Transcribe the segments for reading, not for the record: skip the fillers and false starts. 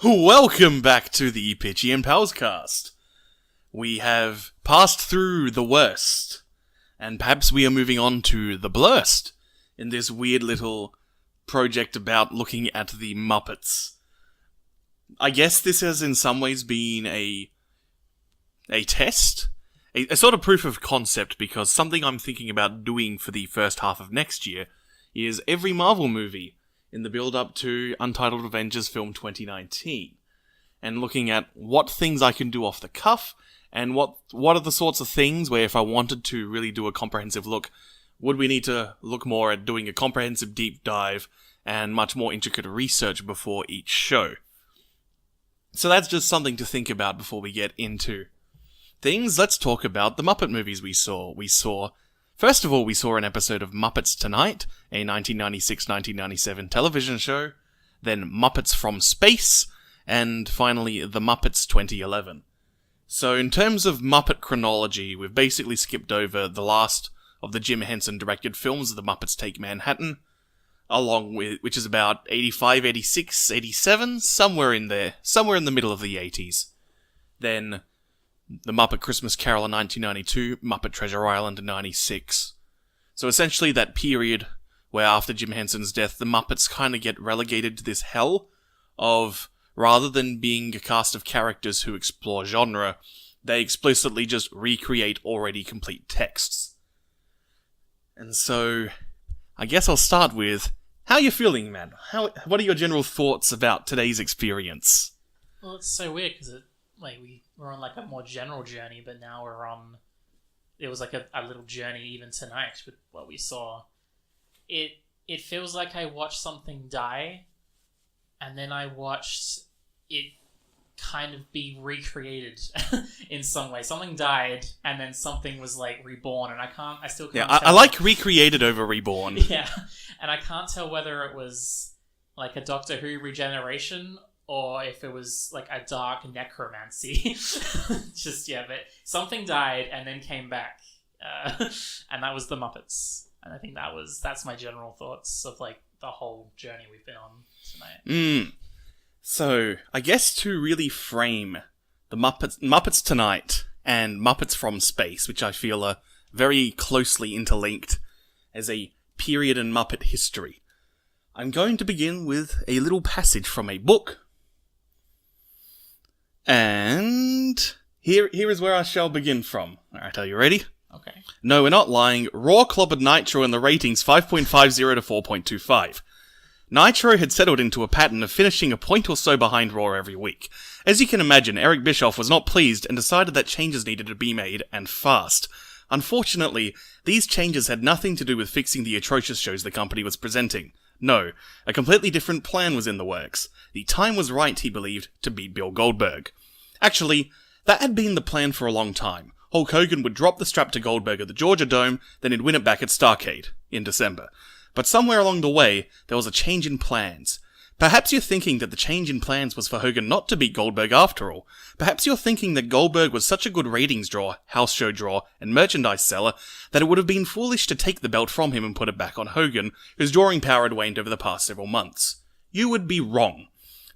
Welcome back to the Pitchy and Palscast. We have passed through the worst, and perhaps we are moving on to the blurst in this weird little project about looking at the Muppets. I guess this has in some ways been a test, a sort of proof of concept, because something I'm thinking about doing for the first half of next year is every Marvel movie in the build-up to Untitled Avengers Film 2019, and looking at what things I can do off the cuff, and what are the sorts of things where if I wanted to really do a comprehensive look, would we need to look more at doing a comprehensive deep dive and much more intricate research before each show. So that's just something to think about before we get into things. Let's talk about the Muppet movies we saw. First of all, we saw an episode of Muppets Tonight, a 1996-1997 television show, then Muppets from Space, and finally The Muppets 2011. So in terms of Muppet chronology, we've basically skipped over the last of the Jim Henson directed films, The Muppets Take Manhattan, which is about 85, 86, 87, somewhere in there, somewhere in the middle of the 80s. Then The Muppet Christmas Carol in 1992, Muppet Treasure Island in 96. So essentially that period where after Jim Henson's death, the Muppets kind of get relegated to this hell of, rather than being a cast of characters who explore genre, they explicitly just recreate already complete texts. And so, I guess I'll start with, how are you feeling, man? What are your general thoughts about today's experience? Well, it's so weird, because we're on a more general journey, but now it was a little journey even tonight with what we saw. It feels like I watched something die, and then I watched it kind of be recreated in some way. Something died, and then something was reborn, and I still can't tell. I like recreated over reborn. Yeah, and I can't tell whether it was a Doctor Who regeneration, or if it was a dark necromancy. But something died and then came back. And that was the Muppets. And I think that's my general thoughts of the whole journey we've been on tonight. So, I guess to really frame the Muppets Tonight and Muppets from Space, which I feel are very closely interlinked as a period in Muppet history, I'm going to begin with a little passage from a book. And here is where I shall begin from. Alright, are you ready? Okay. No, we're not lying. Raw clobbered Nitro in the ratings 5.50 to 4.25. Nitro had settled into a pattern of finishing a point or so behind Raw every week. As you can imagine, Eric Bischoff was not pleased and decided that changes needed to be made, and fast. Unfortunately, these changes had nothing to do with fixing the atrocious shows the company was presenting. No, a completely different plan was in the works. The time was right, he believed, to beat Bill Goldberg. Actually, that had been the plan for a long time. Hulk Hogan would drop the strap to Goldberg at the Georgia Dome, then he'd win it back at Starrcade, in December. But somewhere along the way, there was a change in plans. Perhaps you're thinking that the change in plans was for Hogan not to beat Goldberg after all. Perhaps you're thinking that Goldberg was such a good ratings draw, house show draw, and merchandise seller that it would have been foolish to take the belt from him and put it back on Hogan, whose drawing power had waned over the past several months. You would be wrong.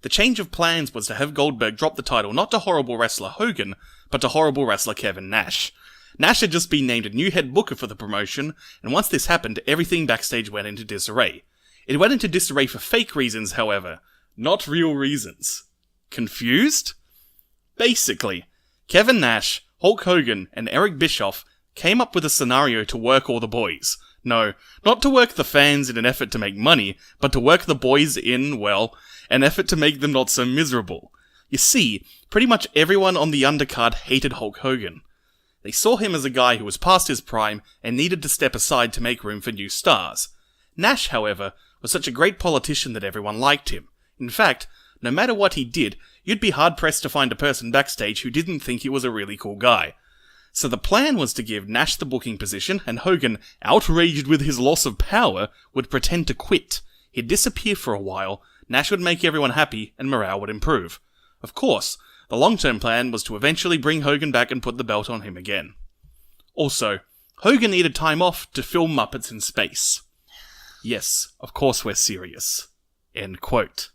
The change of plans was to have Goldberg drop the title not to horrible wrestler Hogan, but to horrible wrestler Kevin Nash. Nash had just been named a new head booker for the promotion, and once this happened, everything backstage went into disarray. It went into disarray for fake reasons, however, not real reasons. Confused? Basically, Kevin Nash, Hulk Hogan, and Eric Bischoff came up with a scenario to work all the boys. No, not to work the fans in an effort to make money, but to work the boys in, well, an effort to make them not so miserable. You see, pretty much everyone on the undercard hated Hulk Hogan. They saw him as a guy who was past his prime and needed to step aside to make room for new stars. Nash, however, was such a great politician that everyone liked him. In fact, no matter what he did, you'd be hard-pressed to find a person backstage who didn't think he was a really cool guy. So the plan was to give Nash the booking position, and Hogan, outraged with his loss of power, would pretend to quit. He'd disappear for a while, Nash would make everyone happy, and morale would improve. Of course, the long-term plan was to eventually bring Hogan back and put the belt on him again. Also, Hogan needed time off to film Muppets in space. Yes, of course we're serious. End quote.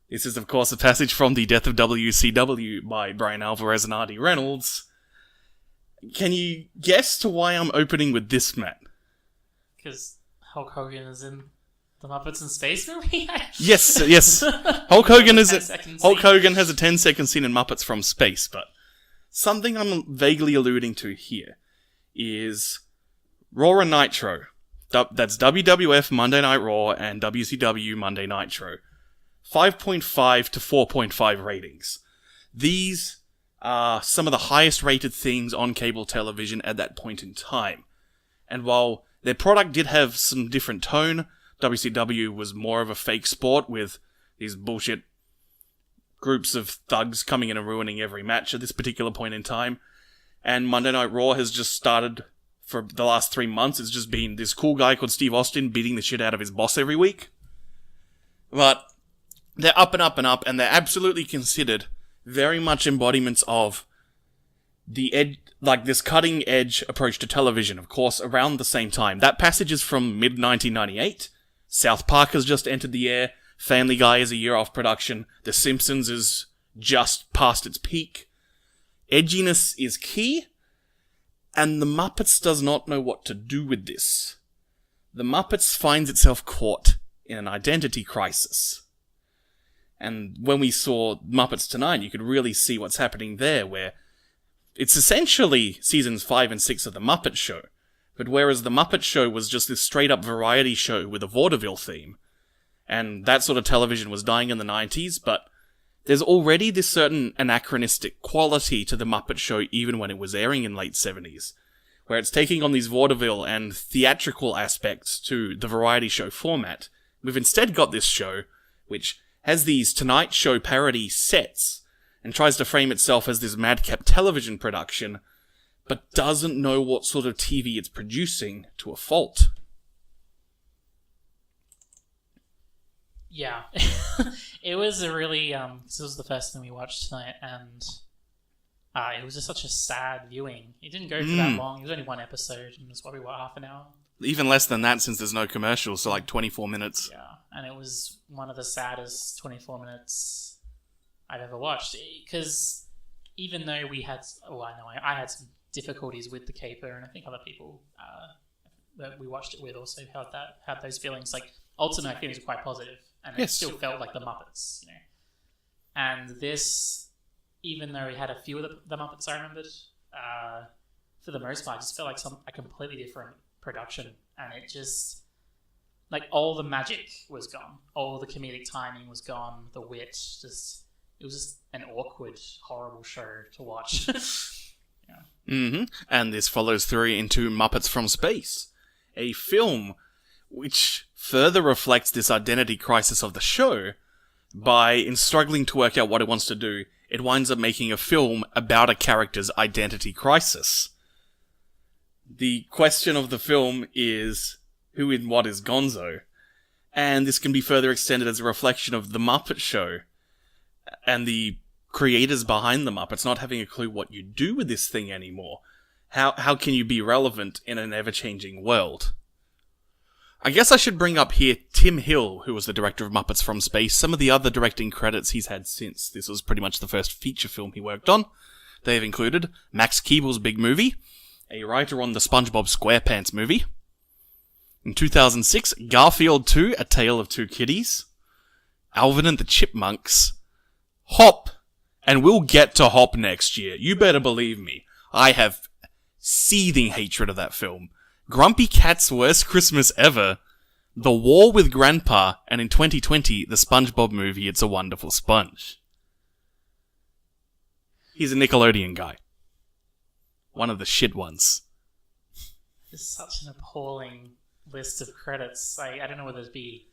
This is of course a passage from The Death of WCW by Brian Alvarez and R.D. Reynolds. Can you guess to why I'm opening with this, Matt? Because Hulk Hogan is in the Muppets in Space movie? Yes. Hulk Hogan has a 10-second scene in Muppets from Space, but something I'm vaguely alluding to here is Raw and Nitro. That's WWF Monday Night Raw and WCW Monday Nitro. 5.5 to 4.5 ratings. These are some of the highest rated things on cable television at that point in time. And while their product did have some different tone, WCW was more of a fake sport with these bullshit groups of thugs coming in and ruining every match at this particular point in time. And Monday Night Raw has just started for the last 3 months. It's just been this cool guy called Steve Austin beating the shit out of his boss every week. But they're up and up and up, and they're absolutely considered very much embodiments of the this cutting edge approach to television, of course, around the same time. That passage is from mid-1998. South Park has just entered the air. Family Guy is a year off production. The Simpsons is just past its peak. Edginess is key, and the Muppets does not know what to do with this. The Muppets finds itself caught in an identity crisis. And when we saw Muppets Tonight, you could really see what's happening there, where it's essentially seasons 5 and 6 of The Muppet Show. But whereas The Muppet Show was just this straight-up variety show with a vaudeville theme, and that sort of television was dying in the 90s, but there's already this certain anachronistic quality to The Muppet Show even when it was airing in late 70s, where it's taking on these vaudeville and theatrical aspects to the variety show format. We've instead got this show, which has these Tonight Show parody sets, and tries to frame itself as this madcap television production, but doesn't know what sort of TV it's producing to a fault. Yeah. It was a really, this was the first thing we watched tonight, and it was just such a sad viewing. It didn't go for that long. It was only one episode, and it was probably, half an hour? Even less than that since there's no commercials, so like 24 minutes. Yeah, and it was one of the saddest 24 minutes I've ever watched. Because even though we had, I had some difficulties with the caper, and I think other people that we watched it with also had those feelings. Like, ultimately, my feelings were quite positive, and it still felt like the Muppets, you know. And this, even though it had a few of the Muppets I remembered, for the most part, it just felt like a completely different production, and it just, like, all the magic was gone, all the comedic timing was gone, the wit, it was just an awkward, horrible show to watch. Yeah. And this follows through into Muppets from Space, a film which further reflects this identity crisis of the show by, in struggling to work out what it wants to do, it winds up making a film about a character's identity crisis. The question of the film is, who in what is Gonzo? And this can be further extended as a reflection of The Muppet Show and the creators behind The Muppets not having a clue what you do with this thing anymore. How can you be relevant in an ever-changing world? I guess I should bring up here Tim Hill, who was the director of Muppets from Space, some of the other directing credits he's had since. This was pretty much the first feature film he worked on. They have included Max Keeble's Big Movie, a writer on the SpongeBob SquarePants movie. In 2006, Garfield 2, A Tale of Two Kitties, Alvin and the Chipmunks, Hop, and we'll get to Hop next year. You better believe me. I have seething hatred of that film. Grumpy Cat's Worst Christmas Ever, The War with Grandpa, and in 2020, the SpongeBob movie It's a Wonderful Sponge. He's a Nickelodeon guy. One of the shit ones. It's such an appalling list of credits. I don't know whether to be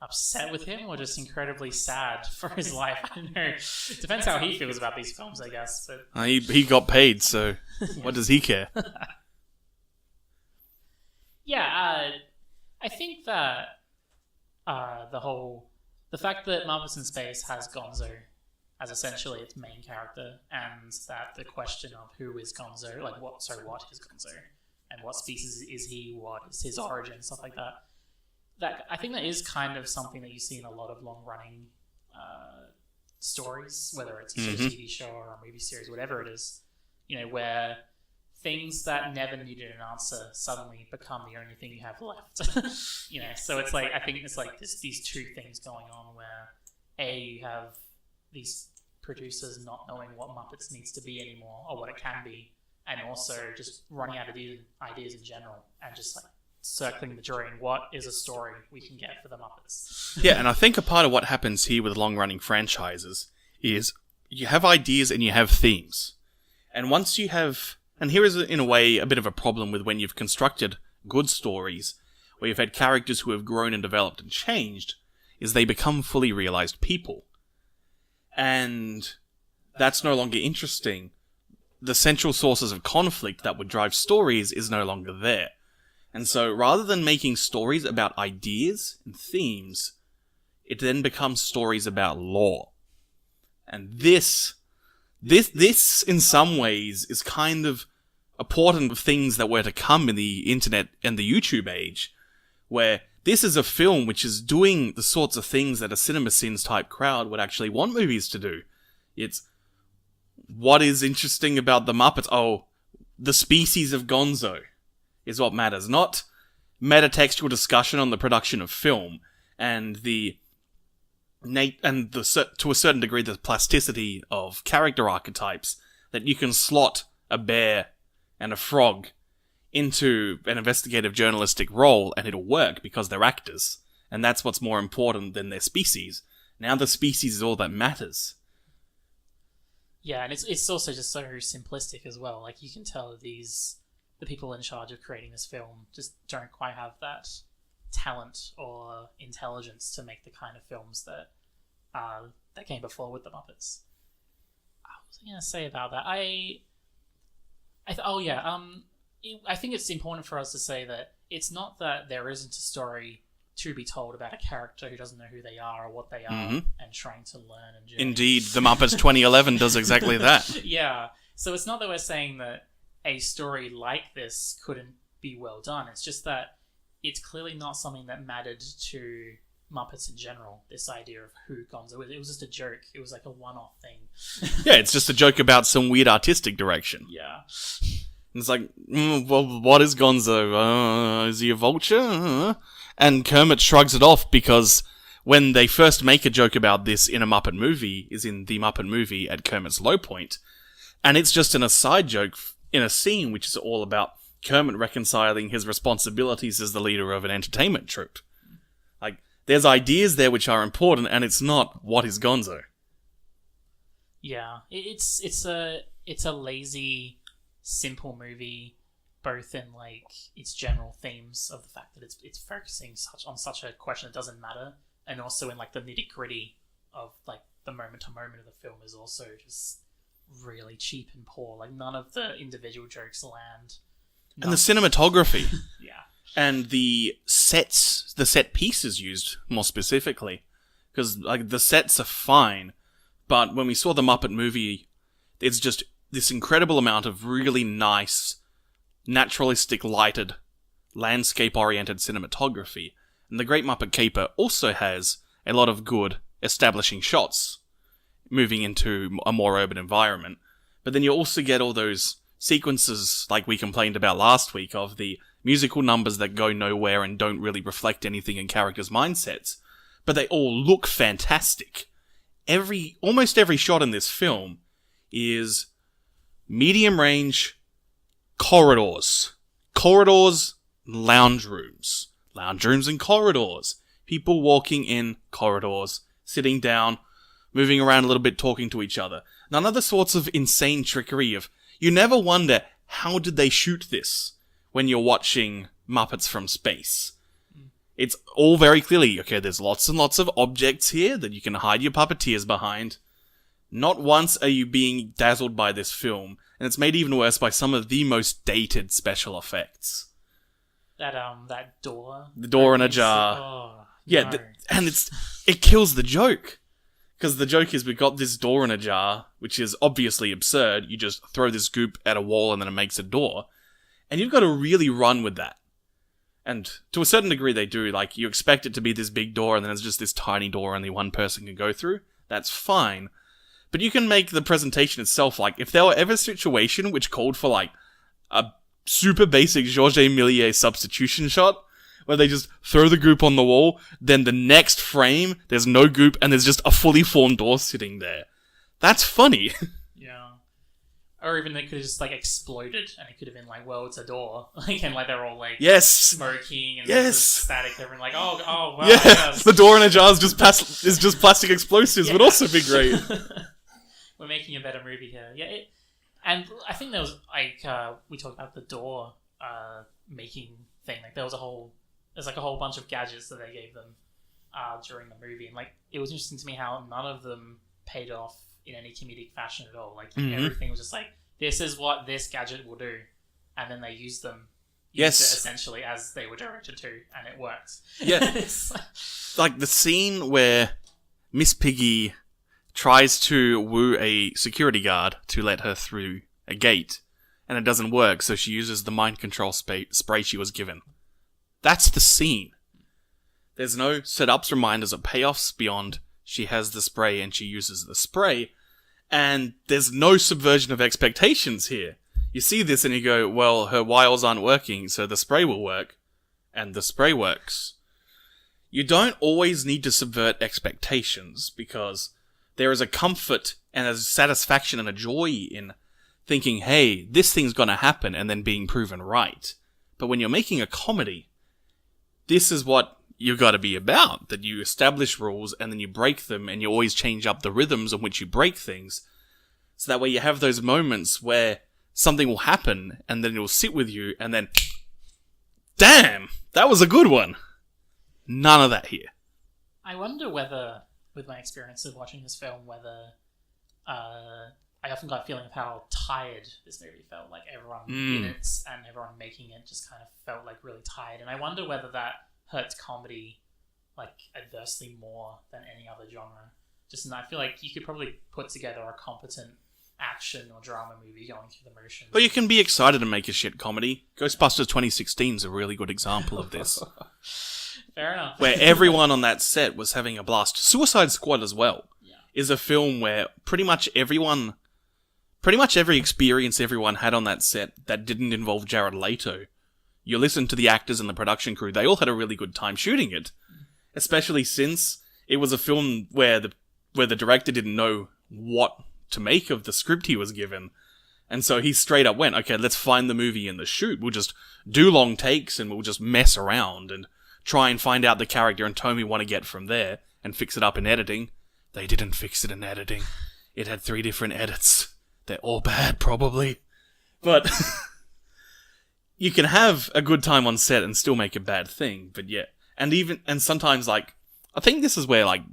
upset with him or just incredibly sad for his life. I don't know. Depends how he feels about these films, I guess. But He got paid, so what does he care? Yeah, I think that the fact that Muppets in Space has Gonzo as essentially its main character, and that the question of who is Gonzo, like what is Gonzo, and what species is he, what is his origin, stuff like that. That I think that is kind of something that you see in a lot of long-running stories, whether it's a TV show or a movie series, whatever it is, where things that never needed an answer suddenly become the only thing you have left. So it's like, I think it's like these two things going on where you have these producers not knowing what Muppets needs to be anymore or what it can be, and also just running out of ideas in general and just like circling the drain. What is a story we can get for the Muppets? Yeah, and I think a part of what happens here with long-running franchises is you have ideas and you have themes. And once you have... And here is, in a way, a bit of a problem with when you've constructed good stories, where you've had characters who have grown and developed and changed, is they become fully realized people. And that's no longer interesting. The central sources of conflict that would drive stories is no longer there. And so, rather than making stories about ideas and themes, it then becomes stories about lore. And this, in some ways, is kind of a portent of things that were to come in the internet and the YouTube age, where this is a film which is doing the sorts of things that a CinemaSins type crowd would actually want movies to do. It's, what is interesting about the Muppets? Oh, the species of Gonzo is what matters, not metatextual discussion on the production of film and to a certain degree the plasticity of character archetypes that you can slot a bear and a frog into an investigative journalistic role and it'll work because they're actors, and that's what's more important than their species. Now the species is all that matters. Yeah, and it's also just so simplistic as well. Like, you can tell that the people in charge of creating this film just don't quite have that talent or intelligence to make the kind of films that came before with the Muppets. What was I going to say about that? I think it's important for us to say that it's not that there isn't a story to be told about a character who doesn't know who they are or what they are and trying to learn and journey. Indeed, The Muppets 2011 does exactly that. Yeah, so it's not that we're saying that a story like this couldn't be well done. It's just that it's clearly not something that mattered to Muppets in general, this idea of who Gonzo is. It was just a joke. It was like a one-off thing. Yeah, it's just a joke about some weird artistic direction. Yeah. It's like, well, what is Gonzo? Is he a vulture? And Kermit shrugs it off because when they first make a joke about this in a Muppet movie, is in the Muppet movie at Kermit's low point, and it's just an aside joke in a scene which is all about Kermit reconciling his responsibilities as the leader of an entertainment troupe. Like, there's ideas there which are important, and it's not, what is Gonzo? Yeah, it's a lazy, simple movie, both in like its general themes of the fact that it's focusing on such a question that doesn't matter, and also in like the nitty gritty of like the moment to moment of the film is also just really cheap and poor. Like, none of the individual jokes land. And the cinematography. Yeah. And the set pieces used, more specifically. Because, like, the sets are fine, but when we saw the Muppet movie, it's just this incredible amount of really nice, naturalistic lighted, landscape-oriented cinematography. And The Great Muppet Caper also has a lot of good establishing shots, moving into a more urban environment. But then you also get all those sequences, like we complained about last week, of the musical numbers that go nowhere and don't really reflect anything in characters' mindsets. But they all look fantastic. Almost every shot in this film is medium range corridors. Corridors, lounge rooms. Lounge rooms and corridors. People walking in corridors, sitting down, moving around a little bit, talking to each other. None of the sorts of insane trickery of... You never wonder how did they shoot this when you're watching Muppets from Space? It's all very clearly, okay, there's lots and lots of objects here that you can hide your puppeteers behind. Not once are you being dazzled by this film, and it's made even worse by some of the most dated special effects. That door. The door in a jar. Oh, yeah, no. And it kills the joke. Because the joke is we got this door in a jar, which is obviously absurd. You just throw this goop at a wall and then it makes a door. And you've got to really run with that. And to a certain degree they do. Like, you expect it to be this big door and then it's just this tiny door only one person can go through. That's fine. But you can make the presentation itself, like, if there were ever a situation which called for, like, a super basic Georges Méliès substitution shot, where they just throw the goop on the wall, then the next frame, there's no goop, and there's just a fully formed door sitting there. That's funny. Yeah. Or even they could have just, like, exploded, and it could have been like, well, it's a door. Like, and, like, they're all, like, yes! smoking, and Yes! there's static, everyone like, oh, wow, Yeah, yes. the door in a jar is just plastic explosives, Yeah. would also be great. We're making a better movie here. Yeah, and I think there was, like, we talked about the door making thing. Like, there's a whole bunch of gadgets that they gave them during the movie. And, like, it was interesting to me how none of them paid off in any comedic fashion at all. Like, everything was just like, this is what this gadget will do. And then they used them. Yes. It essentially as they were directed to, and it works. Yeah. Like, the scene where Miss Piggy tries to woo a security guard to let her through a gate, and it doesn't work, so she uses the mind control spray she was given. That's the scene. There's no setups, reminders, or payoffs beyond she has the spray and she uses the spray, and there's no subversion of expectations here. You see this and you go, well, her wiles aren't working, so the spray will work, and the spray works. You don't always need to subvert expectations, because there is a comfort and a satisfaction and a joy in thinking, hey, this thing's gonna happen, and then being proven right. But when you're making a comedy, this is what you gotta be about, that you establish rules and then you break them, and you always change up the rhythms on which you break things. So that way you have those moments where something will happen, and then it will sit with you, and then, damn, that was a good one. None of that here. I wonder whether, with my experience of watching this film, whether I often got a feeling of how tired this movie felt. Like, everyone in it and everyone making it just kind of felt like really tired. And I wonder whether that hurts comedy like adversely more than any other genre. I feel like you could probably put together a competent action or drama movie going through the motions. Well, you can be excited and make a shit comedy. Ghostbusters 2016 is a really good example of this. Fair enough. Where everyone on that set was having a blast. Suicide Squad as well is a film where pretty much every experience everyone had on that set that didn't involve Jared Leto, you listen to the actors and the production crew, they all had a really good time shooting it. Especially since it was a film where the director didn't know what to make of the script he was given. And so he straight up went, okay, let's find the movie in the shoot. We'll just do long takes and we'll just mess around and try and find out the character and tone we want to get from there and fix it up in editing. They didn't fix it in editing. It had 3 different edits. They're all bad, probably. But you can have a good time on set and still make a bad thing. But yeah. And sometimes, like, I think this is where, like,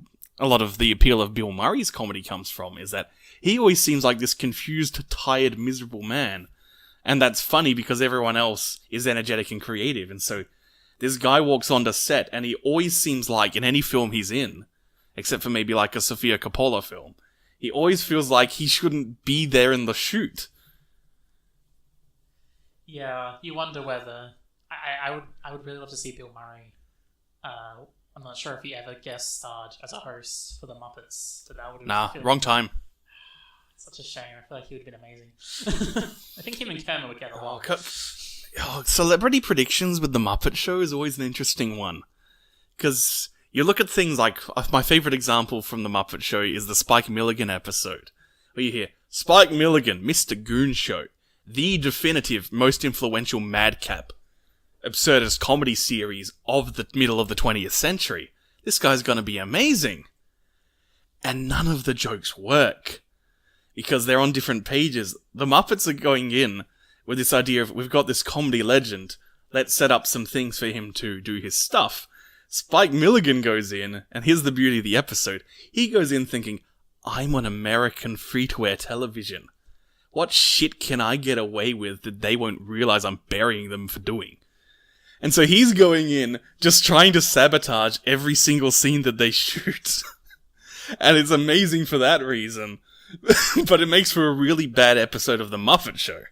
a lot of the appeal of Bill Murray's comedy comes from, is that he always seems like this confused, tired, miserable man. And that's funny because everyone else is energetic and creative. And so this guy walks onto set and he always seems like, in any film he's in, except for maybe like a Sofia Coppola film, he always feels like he shouldn't be there in the shoot. Yeah, you wonder whether... I would really love to see Bill Murray. I'm not sure if he ever guest starred as a host for the Muppets. So that would Nah, wrong time. Such a shame. I feel like he would have been amazing. I think him and Kermit would get along. Celebrity predictions with the Muppet Show is always an interesting one. Because you look at things like... My favourite example from the Muppet Show is the Spike Milligan episode. Where you hear, Spike Milligan, Mr. Goon Show. The definitive, most influential madcap, absurdist comedy series of the middle of the 20th century. This guy's gonna be amazing. And none of the jokes work. Because they're on different pages. The Muppets are going in with this idea of, we've got this comedy legend, let's set up some things for him to do his stuff. Spike Milligan goes in, and here's the beauty of the episode. He goes in thinking, I'm on American free-to-air television. What shit can I get away with that they won't realize I'm burying them for doing? And so he's going in, just trying to sabotage every single scene that they shoot. And it's amazing for that reason. But it makes for a really bad episode of The Muppet Show,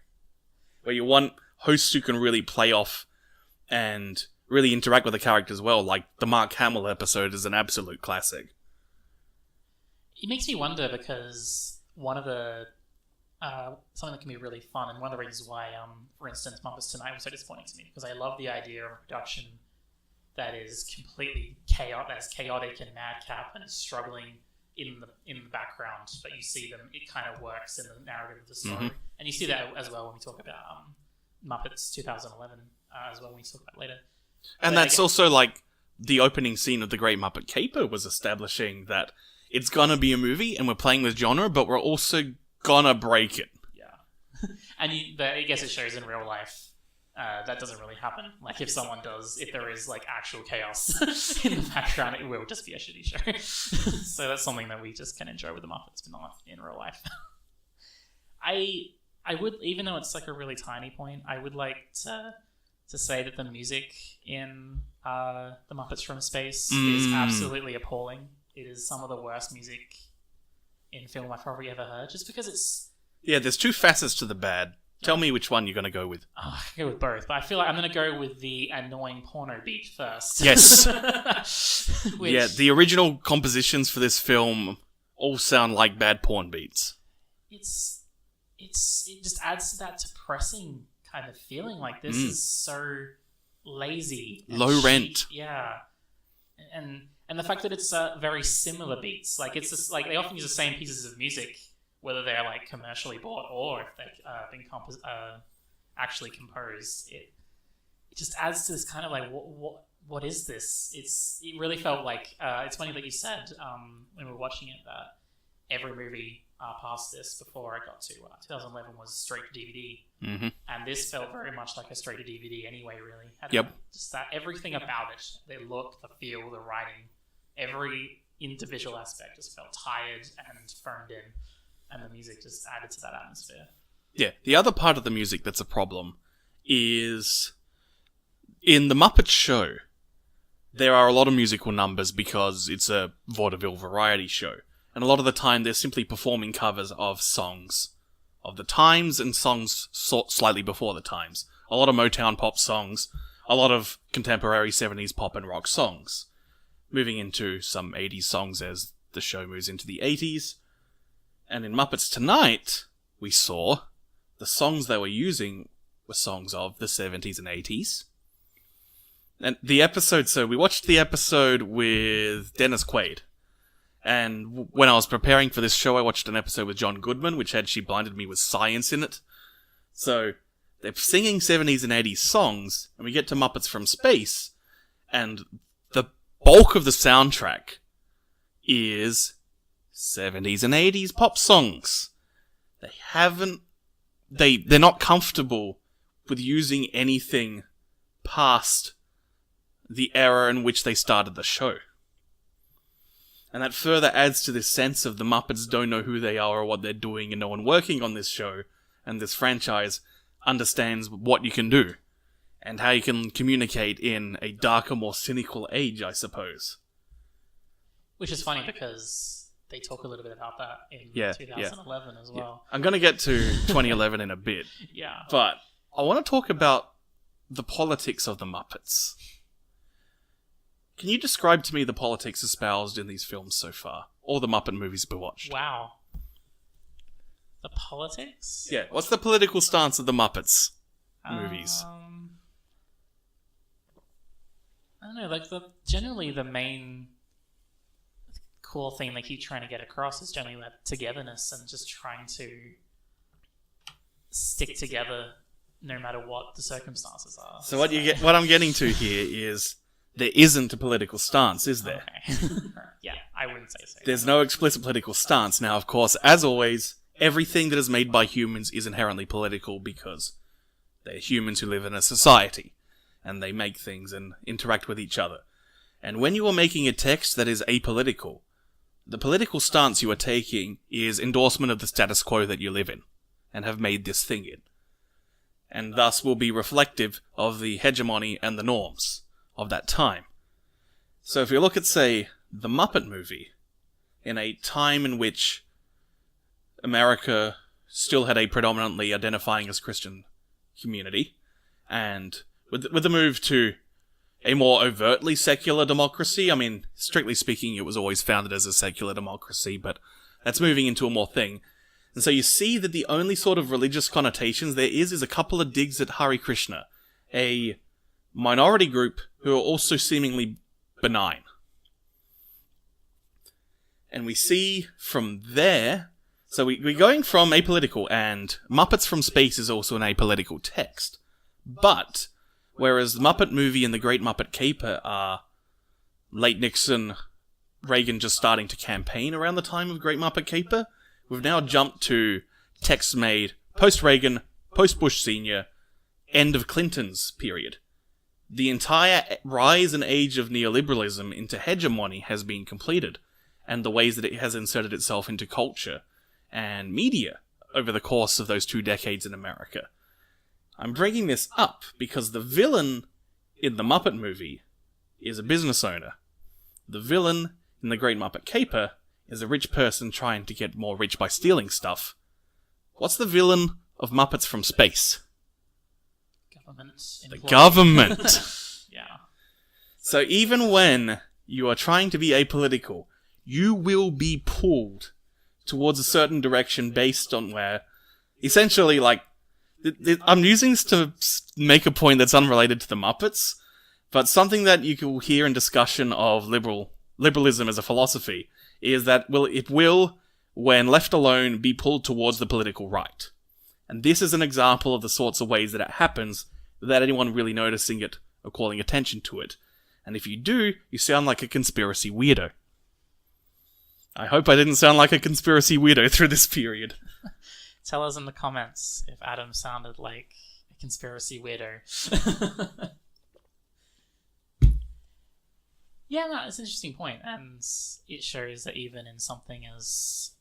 where you want hosts who can really play off and really interact with the characters well, like the Mark Hamill episode is an absolute classic. It makes me wonder, because one of the something that can be really fun, and one of the reasons why, for instance, Muppets Tonight was so disappointing to me, because I love the idea of a production that is completely chaotic and madcap and is struggling in the background, but you see them, it kind of works in the narrative of the story. Mm-hmm. And you see that as well when we talk about Muppets 2011, as well when we talk about later. And but that's also like the opening scene of The Great Muppet Caper was establishing that it's gonna be a movie and we're playing with genre, but we're also gonna break it. Yeah. And I guess it shows in real life that doesn't really happen. Like, if there is like actual chaos in the background, it will just be a shitty show. So that's something that we just can enjoy with the Muppets, but not in real life. I would, even though it's like a really tiny point, I would like to say that the music in The Muppets from Space is absolutely appalling. It is some of the worst music in film I've probably ever heard, just because it's... Yeah, there's two facets to the bad. Tell me which one you're going to go with. Oh, I can go with both, but I feel like I'm going to go with the annoying porno beat first. Yes. Yeah, the original compositions for this film all sound like bad porn beats. It just adds to that depressing kind of feeling. Like, this is so lazy. Low rent. Yeah. And the fact that it's very similar beats. Like, it's just, like, they often use the same pieces of music, whether they're like commercially bought or if they've been actually composed. It just adds to this kind of like, what is this? It really felt like, it's funny that you said when we were watching it that every movie past this before I got to 2011 was straight to DVD. Mm-hmm. And this felt very much like a straight to DVD anyway, really. Yep. Just that, everything about it, the look, the feel, the writing, every individual aspect just felt tired and phoned in. And the music just added to that atmosphere. Yeah, the other part of the music that's a problem is in the Muppet Show, there are a lot of musical numbers because it's a vaudeville variety show. And a lot of the time they're simply performing covers of songs of the times and songs slightly before the times. A lot of Motown pop songs, a lot of contemporary 70s pop and rock songs. Moving into some 80s songs as the show moves into the 80s. And in Muppets Tonight, we saw the songs they were using were songs of the 70s and 80s. And the episode, so we watched the episode with Dennis Quaid. And when I was preparing for this show, I watched an episode with John Goodman, which had She Blinded Me with science in it. So they're singing 70s and 80s songs, and we get to Muppets from Space, and the bulk of the soundtrack is 70s and 80s pop songs. They're not comfortable with using anything past the era in which they started the show. And that further adds to this sense of the Muppets don't know who they are or what they're doing, and no one working on this show and this franchise understands what you can do and how you can communicate in a darker, more cynical age, I suppose. Which is funny because they talk a little bit about that in 2011 as well. I'm going to get to 2011 in a bit. Yeah. But I want to talk about the politics of the Muppets. Can you describe to me the politics espoused in these films so far? Or the Muppet movies we watched? Wow. The politics? Yeah. What's the political stance of the Muppets movies? I don't know. Like, generally the main cool thing they keep trying to get across is generally that togetherness and just trying to stick together no matter what the circumstances are. So what I'm getting to here is there isn't a political stance, is there? Okay. Yeah, I wouldn't say so. There's no explicit political stance. Now, of course, as always, everything that is made by humans is inherently political because They're humans who live in a society, and they make things and interact with each other. And when you are making a text that is apolitical, the political stance you are taking is endorsement of the status quo that you live in, and have made this thing in. And thus will be reflective of the hegemony and the norms of that time. So if you look at, say, the Muppet movie, in a time in which America still had a predominantly identifying as Christian community, and with the move to a more overtly secular democracy, I mean, strictly speaking, it was always founded as a secular democracy, but that's moving into a more thing. And so you see that the only sort of religious connotations there is a couple of digs at Hare Krishna, a minority group who are also seemingly benign. And we see from there, so we're going from apolitical, and Muppets from Space is also an apolitical text. But, whereas the Muppet movie and the Great Muppet Caper are late Nixon, Reagan just starting to campaign around the time of Great Muppet Caper, we've now jumped to texts made post-Reagan, post-Bush Sr., end of Clinton's period. The entire rise and age of neoliberalism into hegemony has been completed, and the ways that it has inserted itself into culture and media over the course of those 2 decades in America. I'm bringing this up because the villain in the Muppet movie is a business owner. The villain in the Great Muppet Caper is a rich person trying to get more rich by stealing stuff. What's the villain of Muppets from Space? Government. The government! Yeah. So even when you are trying to be apolitical, you will be pulled towards a certain direction based on where, essentially, like, I'm using this to make a point that's unrelated to the Muppets, but something that you will hear in discussion of liberalism as a philosophy is that it will, when left alone, be pulled towards the political right. And this is an example of the sorts of ways that it happens without anyone really noticing it or calling attention to it. And if you do, you sound like a conspiracy weirdo. I hope I didn't sound like a conspiracy weirdo through this period. Tell us in the comments if Adam sounded like a conspiracy weirdo. Yeah, no, it's an interesting point, and it shows that even in something as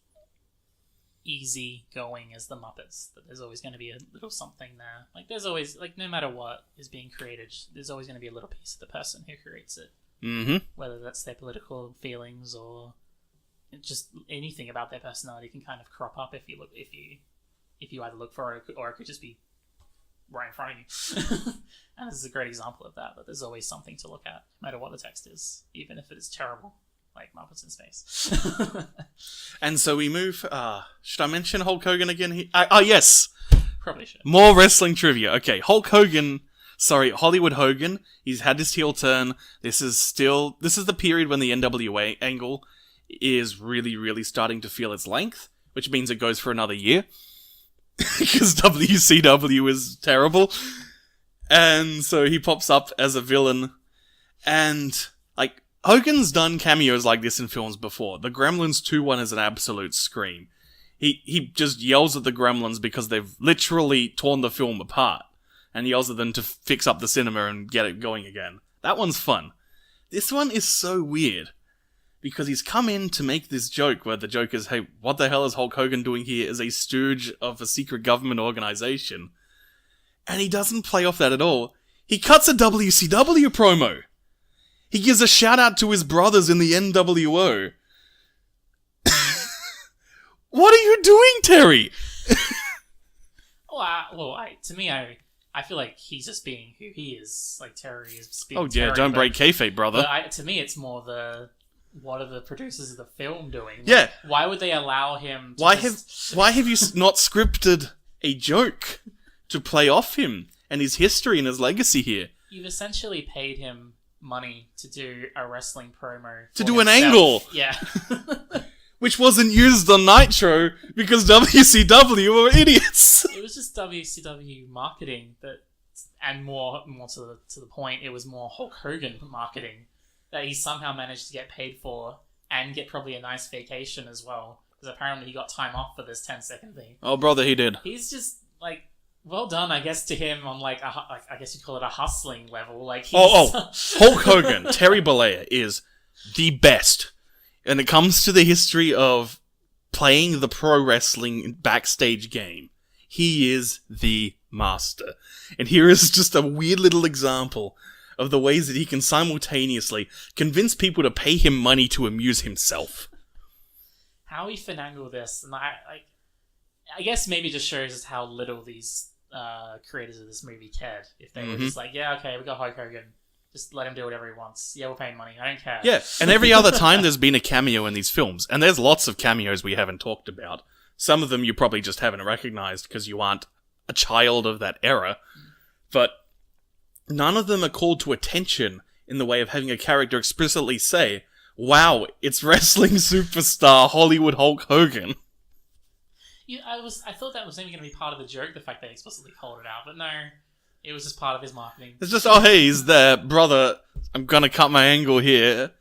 easy going as the Muppets, that there's always going to be a little something there. Like, there's always, like, no matter what is being created, there's always going to be a little piece of the person who creates it. Mm-hmm. Whether that's their political feelings or just anything about their personality can kind of crop up if you either look for it, or it could just be right in front of you. And this is a great example of that there's always something to look at, no matter what the text is, even if it is terrible, like Muppets in Space. And so we move, should I mention Hulk Hogan again here? Yes! Probably should. More wrestling trivia. Okay, Hollywood Hogan, he's had his heel turn. This is the period when the NWA angle is really, really starting to feel its length, which means it goes for another year. Because WCW is terrible. And so he pops up as a villain. And, like, Hogan's done cameos like this in films before. The Gremlins 2 one is an absolute scream. He just yells at the Gremlins because they've literally torn the film apart. And yells at them to fix up the cinema and get it going again. That one's fun. This one is so weird. Because he's come in to make this joke where the joke is, hey, what the hell is Hulk Hogan doing here as a stooge of a secret government organization? And he doesn't play off that at all. He cuts a WCW promo. He gives a shout out to his brothers in the NWO. What are you doing, Terry? I feel like he's just being who he is. Like, Terry is being Oh, yeah, Terry, don't break kayfabe, brother. But to me, it's more what are the producers of the film doing? Like, yeah. Why would they allow him to Why have you not scripted a joke to play off him and his history and his legacy here? You've essentially paid him money to do a wrestling promo. To do an angle! Yeah. Which wasn't used on Nitro because WCW were idiots. It was just WCW marketing and more to the point, it was more Hulk Hogan marketing that he somehow managed to get paid for and get probably a nice vacation as well. Because apparently he got time off for this 10-second thing. Oh, brother, he did. He's just, like, well done, I guess, to him on like I guess you'd call it a hustling level. Like he's... Hulk Hogan, Terry Bollea is the best. And it comes to the history of playing the pro wrestling backstage game. He is the master. And here is just a weird little example of the ways that he can simultaneously convince people to pay him money to amuse himself. How he finagled this, and I guess maybe just shows us how little these creators of this movie cared. If they were just like, yeah, okay, we got Hulk Hogan, just let him do whatever he wants. Yeah, we're paying money. I don't care. Yeah, and every other time there's been a cameo in these films, and there's lots of cameos we haven't talked about. Some of them you probably just haven't recognized because you aren't a child of that era, but none of them are called to attention in the way of having a character explicitly say, wow, it's wrestling superstar Hollywood Hulk Hogan. Yeah, I thought that was even going to be part of the joke, the fact they explicitly called it out, but no, it was just part of his marketing. It's just, oh hey, he's there, brother, I'm gonna cut my angle here,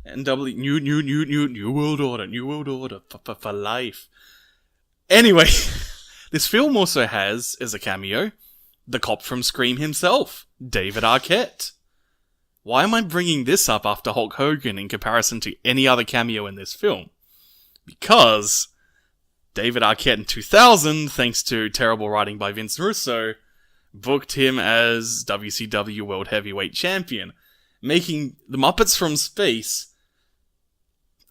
and new world order, for life. Anyway, this film also has, as a cameo, the cop from Scream himself, David Arquette. Why am I bringing this up after Hulk Hogan in comparison to any other cameo in this film? Because David Arquette in 2000, thanks to terrible writing by Vince Russo, booked him as WCW World Heavyweight Champion, making the Muppets from Space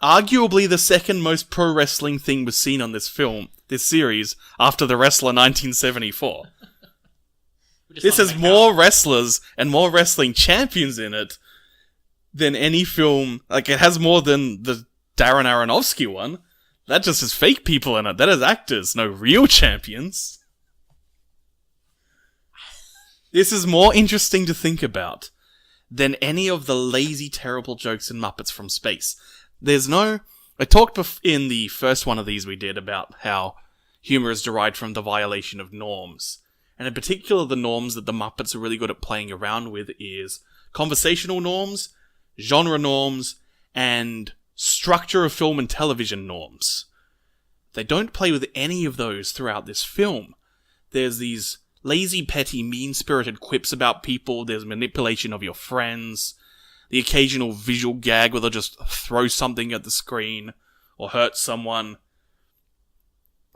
arguably the second most pro wrestling thing was seen on this series, after The Wrestler 1974. This has more wrestlers and more wrestling champions in it than any film. Like, it has more than the Darren Aronofsky one. That just has fake people in it. That has actors, no real champions. This is more interesting to think about than any of the lazy, terrible jokes in Muppets from Space. I talked in the first one of these we did about how humor is derived from the violation of norms. And in particular, the norms that the Muppets are really good at playing around with is conversational norms, genre norms, and structure of film and television norms. They don't play with any of those throughout this film. There's these lazy, petty, mean-spirited quips about people, there's manipulation of your friends, the occasional visual gag where they'll just throw something at the screen, or hurt someone.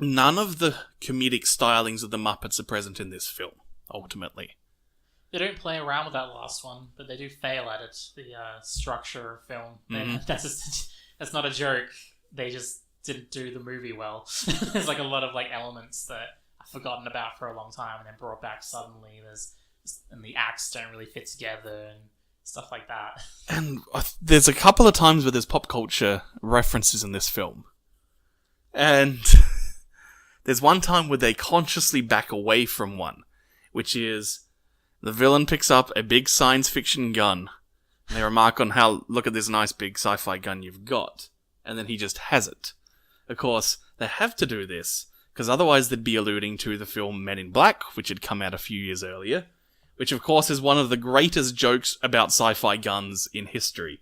None of the comedic stylings of the Muppets are present in this film, ultimately. They don't play around with that last one, but they do fail at it, the structure of film. Mm-hmm. That's not a joke. They just didn't do the movie well. There's like a lot of like elements that I've forgotten about for a long time and then brought back suddenly. And the acts don't really fit together and stuff like that. And there's a couple of times where there's pop culture references in this film. And there's one time where they consciously back away from one, which is the villain picks up a big science fiction gun, and they remark on how, look at this nice big sci-fi gun you've got, and then he just has it. Of course, they have to do this, because otherwise they'd be alluding to the film Men in Black, which had come out a few years earlier, which of course is one of the greatest jokes about sci-fi guns in history,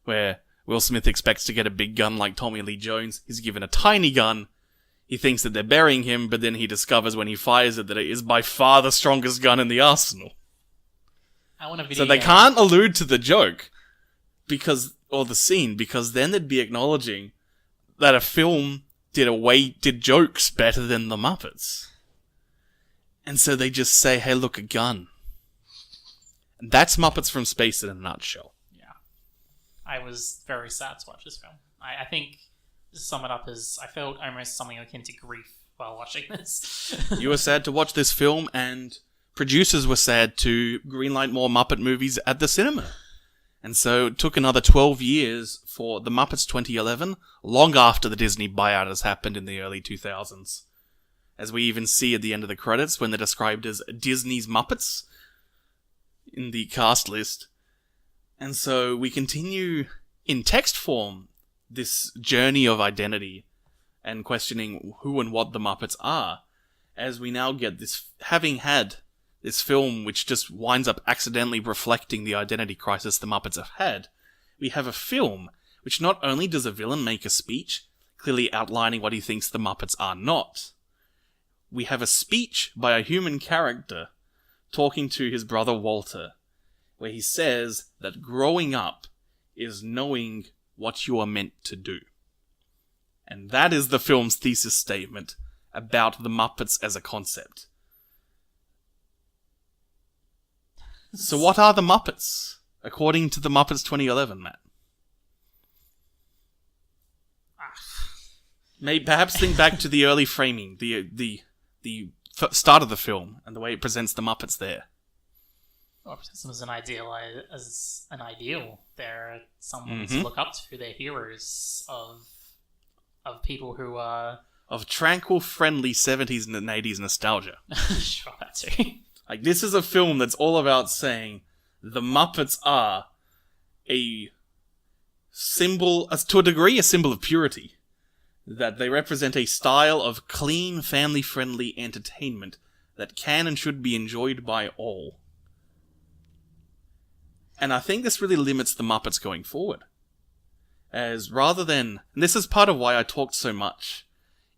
where Will Smith expects to get a big gun like Tommy Lee Jones, he's given a tiny gun, he thinks that they're burying him, but then he discovers when he fires it that it is by far the strongest gun in the arsenal. I want a video so they can't allude to the joke, or the scene, because then they'd be acknowledging that a film did jokes better than the Muppets. And so they just say, hey, look, a gun. And that's Muppets from Space in a nutshell. Yeah. I was very sad to watch this film. I think, to sum it up, as I felt almost something akin to grief while watching this. You were sad to watch this film, and producers were sad to greenlight more Muppet movies at the cinema. And so it took another 12 years for The Muppets 2011, long after the Disney buyout has happened in the early 2000s. As we even see at the end of the credits when they're described as Disney's Muppets in the cast list. And so we continue in text form this journey of identity and questioning who and what the Muppets are, as we now get this, having had this film which just winds up accidentally reflecting the identity crisis the Muppets have had, we have a film which not only does a villain make a speech, clearly outlining what he thinks the Muppets are not, we have a speech by a human character talking to his brother Walter, where he says that growing up is knowing what you are meant to do. And that is the film's thesis statement about the Muppets as a concept. So what are the Muppets, according to the Muppets 2011, Matt? Maybe perhaps think back to the early framing, the start of the film, and the way it presents the Muppets there. Well, it presents them as an ideal. They're someone to look up to. They're heroes of people who are of tranquil, friendly 70s and 80s nostalgia. Sure, that too. Like, this is a film that's all about saying the Muppets are a symbol, to a degree, a symbol of purity. That they represent a style of clean, family-friendly entertainment that can and should be enjoyed by all. And I think this really limits the Muppets going forward. As rather than... And this is part of why I talked so much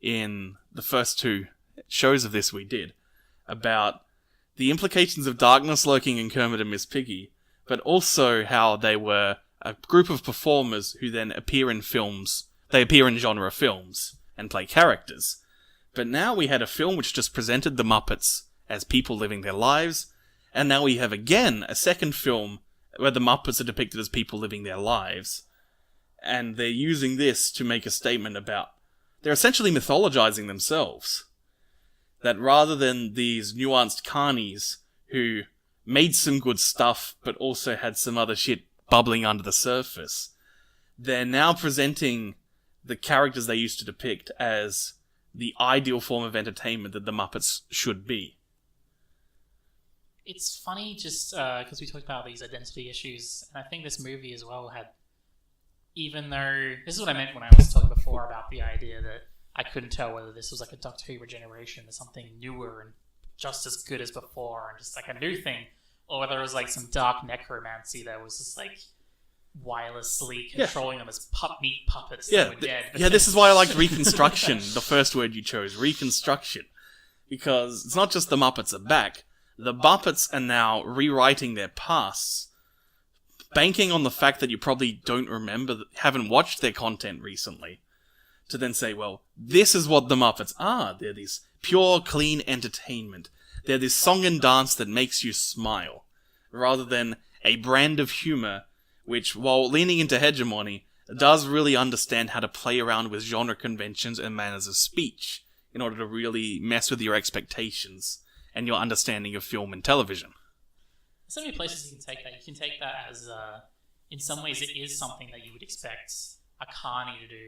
in the first two shows of this we did, about the implications of darkness lurking in Kermit and Miss Piggy, but also how they were a group of performers who then appear in films. They appear in genre films and play characters. But now we had a film which just presented the Muppets as people living their lives, and now we have again a second film where the Muppets are depicted as people living their lives. And they're using this to make a statement about... They're essentially mythologizing themselves. That rather than these nuanced carnies who made some good stuff but also had some other shit bubbling under the surface, they're now presenting the characters they used to depict as the ideal form of entertainment that the Muppets should be. It's funny just because we talked about these identity issues, and I think this movie as well had, even though, this is what I meant when I was talking before about the idea that I couldn't tell whether this was like a Doctor Who regeneration or something newer and just as good as before and just like a new thing, or whether it was like some dark necromancy that was just like wirelessly controlling them as meat puppets that were dead. This is why I liked Reconstruction, the first word you chose, Reconstruction. Because it's not just the Muppets are back, the Muppets are now rewriting their pasts, banking on the fact that you probably don't remember, haven't watched their content recently, to then say, well, this is what the Muppets are. They're this pure, clean entertainment. They're this song and dance that makes you smile, rather than a brand of humour which, while leaning into hegemony, does really understand how to play around with genre conventions and manners of speech in order to really mess with your expectations and your understanding of film and television. There's so many places you can take that. You can take that as, in some ways, it is something that you would expect a carny to do,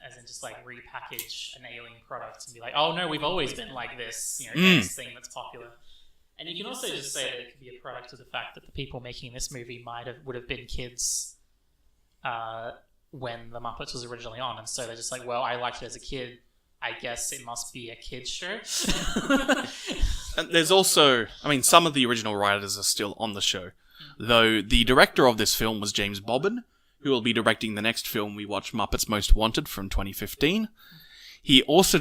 as in just like repackage an alien product and be like, oh no, we've always been like this, this thing that's popular. And you can also just say that it could be a product of the fact that the people making this movie would have been kids when the Muppets was originally on, and so they're just like, well, I liked it as a kid, I guess it must be a kid's show. And there's also, some of the original writers are still on the show, though the director of this film was James Bobbin, who will be directing the next film we watch, Muppets Most Wanted, from 2015. He's also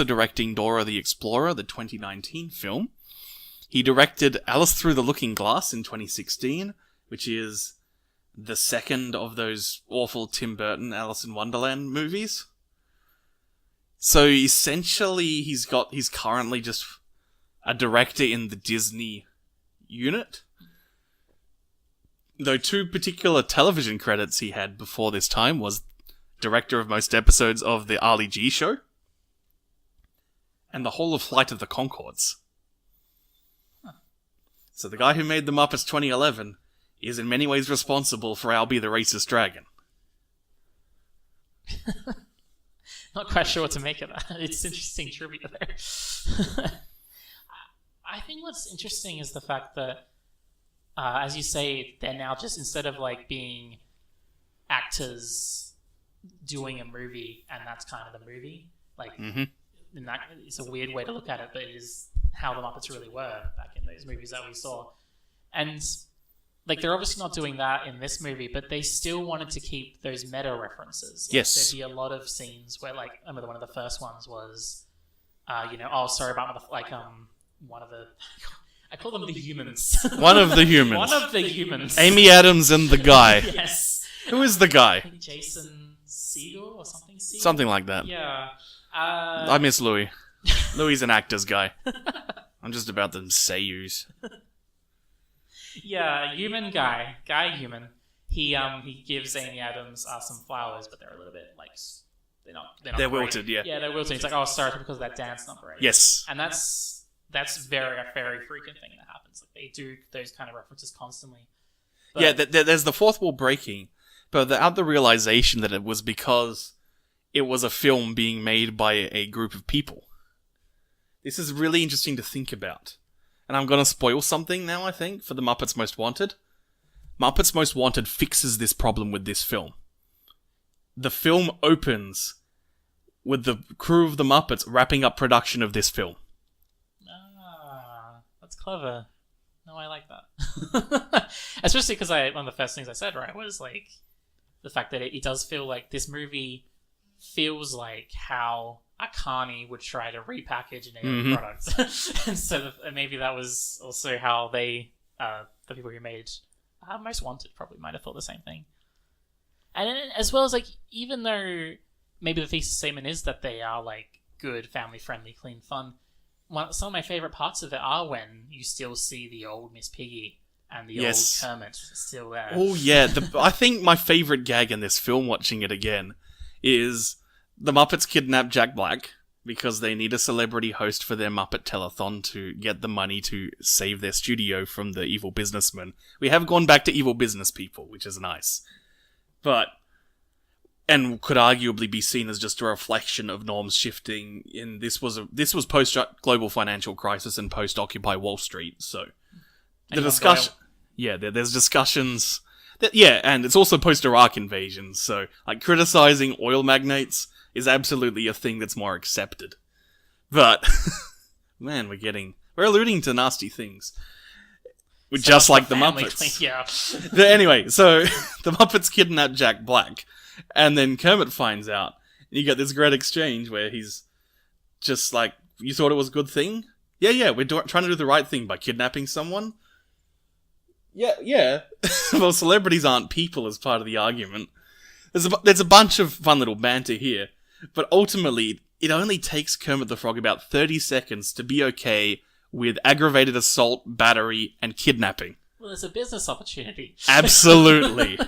directing Dora the Explorer, the 2019 film. He directed Alice Through the Looking Glass in 2016, which is the second of those awful Tim Burton Alice in Wonderland movies. So essentially, he's currently just a director in the Disney unit. Though two particular television credits he had before this time was director of most episodes of the Ali G Show and the whole of Flight of the Conchords. So the guy who made the Muppets 2011 is in many ways responsible for Albie the Racist Dragon. Not quite sure what to make of that. It's interesting trivia there. I think what's interesting is the fact that, as you say, they're now just, instead of like being actors doing a movie and that's kind of the movie, like, and that, it's a weird way to look at it, but it is how the Muppets really were back in those movies that we saw. And like, they're obviously not doing that in this movie, but they still wanted to keep those meta references. Like, yes. There'd be a lot of scenes where, like, I remember one of the first ones was oh, sorry about one of the. I call them the humans. One of the humans. One of the humans. Amy Adams and the guy. Yes. Who is the guy? I think Jason Segel or something. Segel? Something like that. Yeah. I miss Louis. Louis is an actor's guy. I'm just about them seiyus. Yeah, human guy. Human. He gives Amy Adams some flowers, but they're a little bit they're Wilted, great. yeah. Yeah, they're wilted. He's like, oh, sorry, because of that dance number. Yes. And that's a very frequent thing that happens. Like, they do those kind of references constantly. But, yeah, there's the fourth wall breaking, but without the realization that it was because it was a film being made by a group of people. This is really interesting to think about. And I'm going to spoil something now, I think, for the Muppets Most Wanted. Muppets Most Wanted fixes this problem with this film. The film opens with the crew of the Muppets wrapping up production of this film. Ah, that's clever. No, I like that. Especially because one of the first things I said, right, was like the fact that it does feel like this movie feels like how a carny would try to repackage an alien product. And so maybe that was also how they, the people who made Most Wanted probably might have thought the same thing. And as well as, like, even though maybe the thesis statement is that they are, like, good, family-friendly, clean fun, some of my favourite parts of it are when you still see the old Miss Piggy and the old Kermit still there. Oh, yeah. I think my favourite gag in this film, watching it again, is the Muppets kidnap Jack Black because they need a celebrity host for their Muppet telethon to get the money to save their studio from the evil businessmen. We have gone back to evil business people, which is nice. And could arguably be seen as just a reflection of norms shifting. This was post global financial crisis and post Occupy Wall Street. So the discussion, there's discussions and it's also post Iraq invasion. So like criticizing oil magnates is absolutely a thing that's more accepted. But man, we're alluding to nasty things. Just like the Muppets. Yeah. But anyway, so the Muppets kidnap Jack Black, and then Kermit finds out. And you get this great exchange where he's just like, you thought it was a good thing? Yeah, we're trying to do the right thing by kidnapping someone. Yeah. Well, celebrities aren't people as part of the argument. There's a bunch of fun little banter here, but ultimately, it only takes Kermit the Frog about 30 seconds to be okay with aggravated assault, battery, and kidnapping. Well, there's a business opportunity. Absolutely.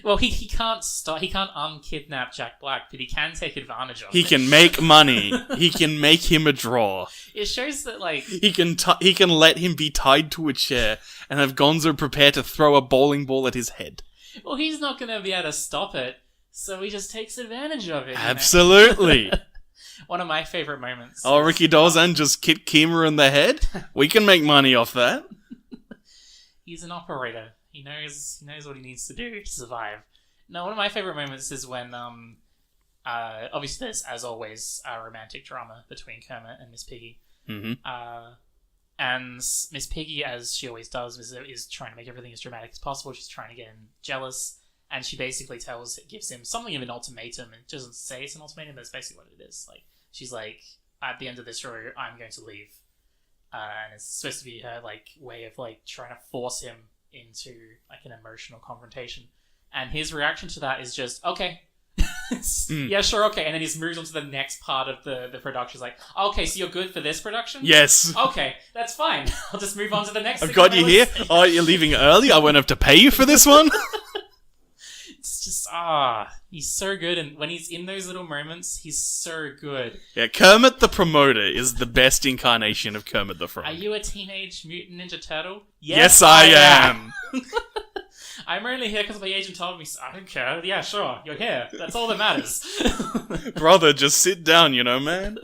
Well, he can't unkidnap Jack Black, but he can take advantage of it. He can make money. He can make him a draw. It shows that, like... He can let him be tied to a chair and have Gonzo prepare to throw a bowling ball at his head. Well, he's not going to be able to stop it, so he just takes advantage of it. Absolutely. One of my favourite moments. Oh, Ricky Dawson just kicked Kima in the head? We can make money off that. He's an operator. He knows what he needs to do to survive. No, one of my favourite moments is when, obviously there's, as always, a romantic drama between Kermit and Miss Piggy. Mm-hmm. And Miss Piggy, as she always does, is trying to make everything as dramatic as possible. She's trying to get him jealous. And she basically gives him something of an ultimatum, and doesn't say it's an ultimatum, but it's basically what it is. Like, she's like, at the end of this story, I'm going to leave. And it's supposed to be her, like, way of, like, trying to force him into, like, an emotional confrontation. And his reaction to that is just, okay. Yeah, sure, okay. And then he just moves on to the next part of the production. He's like, okay, so you're good for this production? Yes. Okay, that's fine. I'll just move on to the next I've got you here. Oh, you're leaving early? I won't have to pay you for this one? It's just, he's so good, and when he's in those little moments, he's so good. Yeah, Kermit the Promoter is the best incarnation of Kermit the Frog. Are you a Teenage Mutant Ninja Turtle? Yes, I am! I'm only here because my agent told me, so I don't care. Yeah, sure, you're here. That's all that matters. Brother, just sit down, man.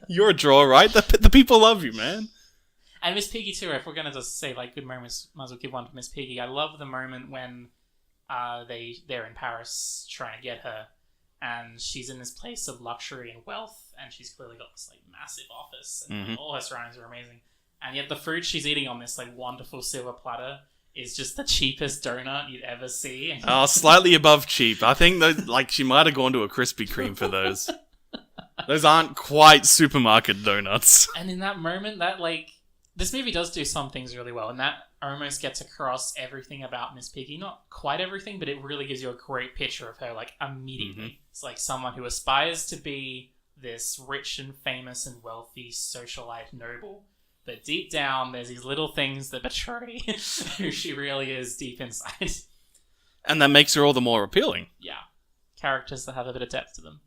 You're a draw, right? The people love you, man. And Miss Piggy, too, if we're going to just say, like, good moments, might as well give one to Miss Piggy. I love the moment when they're in Paris trying to get her, and she's in this place of luxury and wealth, and she's clearly got this like massive office, and like, all her surroundings are amazing. And yet the food she's eating on this like wonderful silver platter is just the cheapest donut you'd ever see. Oh, slightly above cheap. I think that like she might have gone to a Krispy Kreme for those. Those aren't quite supermarket donuts. And in that moment, that, like... This movie does do some things really well, and that almost gets across everything about Miss Piggy. Not quite everything, but it really gives you a great picture of her, like, immediately. Mm-hmm. It's like someone who aspires to be this rich and famous and wealthy socialite noble. But deep down, there's these little things that betray who she really is deep inside. And that makes her all the more appealing. Yeah. Characters that have a bit of depth to them.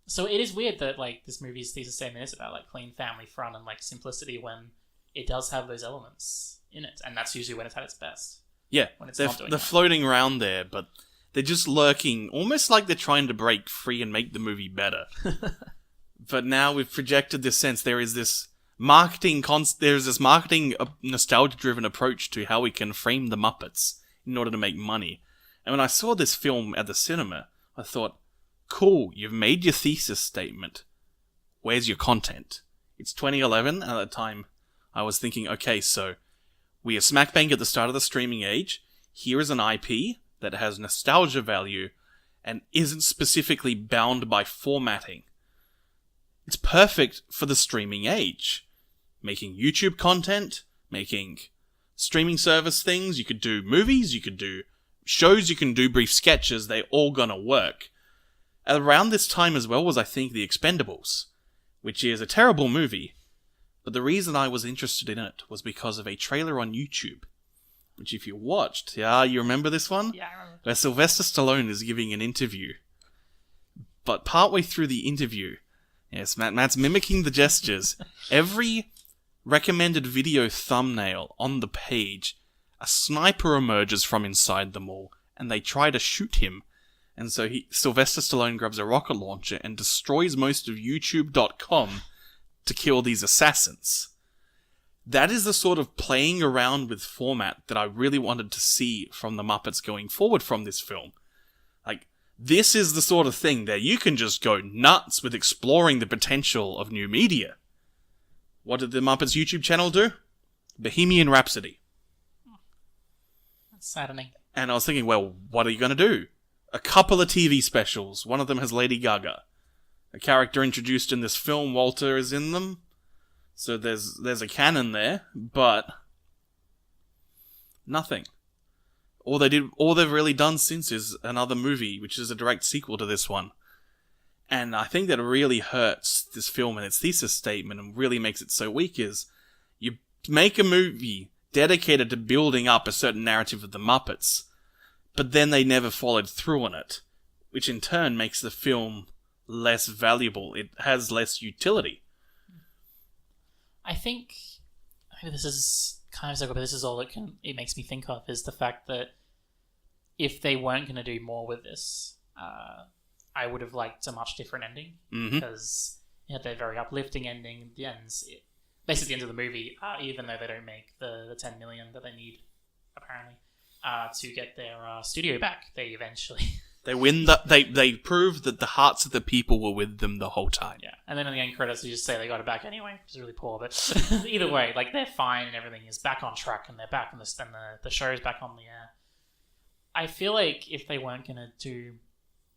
So it is weird that, like, this movie's thesis statement is about, like, clean family fun and, like, simplicity when it does have those elements in it. And that's usually when it's at its best. Yeah. When it's not doing they're that. floating around there, but they're just lurking, almost like they're trying to break free and make the movie better. But now we've projected this sense. There's this marketing nostalgia-driven approach to how we can frame the Muppets in order to make money. And when I saw this film at the cinema, I thought, cool, you've made your thesis statement. Where's your content? It's 2011, and at the time, I was thinking, okay, so we are smack bang at the start of the streaming age. Here is an IP that has nostalgia value and isn't specifically bound by formatting. It's perfect for the streaming age. Making YouTube content, making streaming service things, you could do movies, you could do shows, you can do brief sketches, they're all gonna work. Around this time as well was, I think, The Expendables, which is a terrible movie, but the reason I was interested in it was because of a trailer on YouTube, which if you watched, you remember this one? Yeah, I remember. Where Sylvester Stallone is giving an interview. But partway through the interview, yes, Matt's mimicking the gestures, every recommended video thumbnail on the page, a sniper emerges from inside them all, and they try to shoot him. And so Sylvester Stallone grabs a rocket launcher and destroys most of YouTube.com to kill these assassins. That is the sort of playing around with format that I really wanted to see from the Muppets going forward from this film. Like, this is the sort of thing that you can just go nuts with exploring the potential of new media. What did the Muppets YouTube channel do? Bohemian Rhapsody. That's saddening. And I was thinking, well, what are you going to do? A couple of TV specials. One of them has Lady Gaga. A character introduced in this film, Walter, is in them. So there's a canon there, but nothing. All they've really done since is another movie, which is a direct sequel to this one. And I think that really hurts this film and its thesis statement and really makes it so weak is you make a movie dedicated to building up a certain narrative of the Muppets, but then they never followed through on it, which in turn makes the film less valuable. It has less utility. I think this is kind of so good, but this is all it makes me think of is the fact that if they weren't going to do more with this, I would have liked a much different ending, because it had that very uplifting ending. The ends, basically the end of the movie, even though they don't make the 10 million that they need, apparently, to get their studio back, they eventually... They win they prove that the hearts of the people were with them the whole time. Yeah, and then in the end credits, you just say they got it back anyway, which is really poor, but either way, like, they're fine and everything is back on track and they're back on the show's back on the air. I feel like if they weren't going to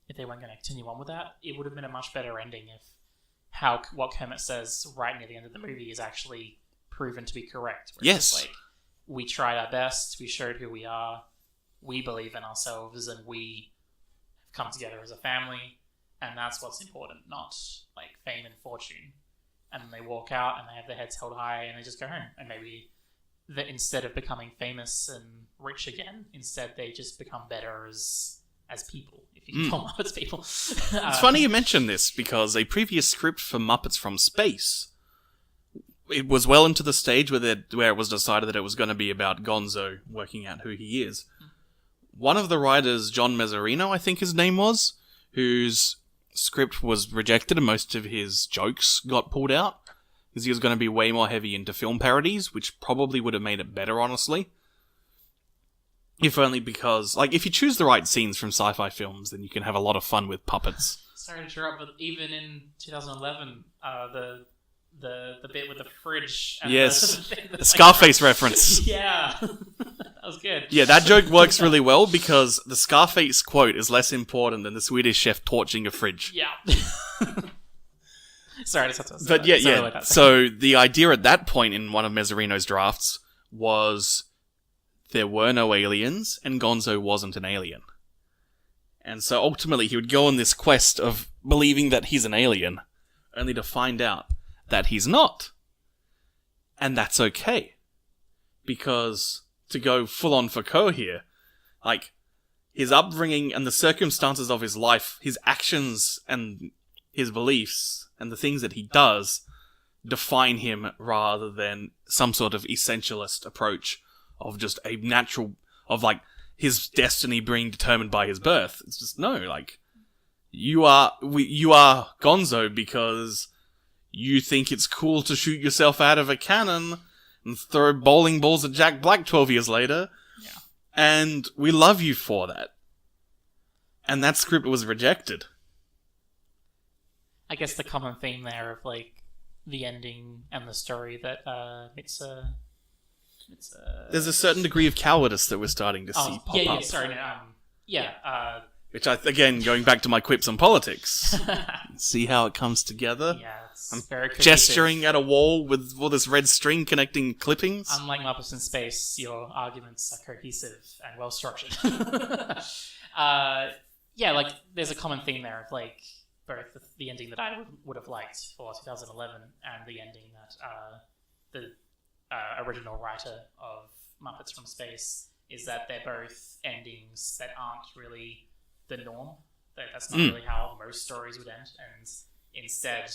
continue on with that, it would have been a much better ending if what Kermit says right near the end of the movie is actually proven to be correct. Yes. Like, we tried our best, we showed who we are, we believe in ourselves, and we have come together as a family, and that's what's important, not like fame and fortune. And then they walk out and they have their heads held high and they just go home. And maybe that instead of becoming famous and rich again, instead they just become better as people, if you can call Muppets people. It's funny you mention this, because a previous script for Muppets from Space, it was well into the stage where it was decided that it was going to be about Gonzo working out who he is. One of the writers, John Mezzarino, I think his name was, whose script was rejected and most of his jokes got pulled out, because he was going to be way more heavy into film parodies, which probably would have made it better, honestly. If only because, like, if you choose the right scenes from sci-fi films, then you can have a lot of fun with puppets. Sorry to interrupt, but even in 2011, the bit with the fridge... And yes, the Scarface reference. Yeah, that was good. Yeah, that joke works really well, because the Scarface quote is less important than the Swedish chef torching a fridge. Yeah. Sorry, I just had to. But yeah. So the idea at that point in one of Mezzarino's drafts was there were no aliens, and Gonzo wasn't an alien. And so ultimately he would go on this quest of believing that he's an alien, only to find out that he's not. And that's okay. Because, to go full on Foucault here, like, his upbringing and the circumstances of his life, his actions and his beliefs, and the things that he does, define him rather than some sort of essentialist approach of just a natural, of like, his destiny being determined by his birth. It's just, no, like, you are Gonzo because you think it's cool to shoot yourself out of a cannon and throw bowling balls at Jack Black 12 years later. Yeah. And we love you for that. And that script was rejected. I guess the common theme there of, like, the ending and the story that there's a certain degree of cowardice that we're starting to see pop up. Which, again, going back to my quips on politics. See how it comes together? Yeah, it's I'm very cohesive. gesturing at a wall with all this red string connecting clippings. Unlike Muppets in Space, your arguments are cohesive and well-structured. Like, there's a common theme there of, like, both the ending that I would have liked for 2011 and the ending that the original writer of Muppets from Space is that they're both endings that aren't really the norm. That's not really how most stories would end, and instead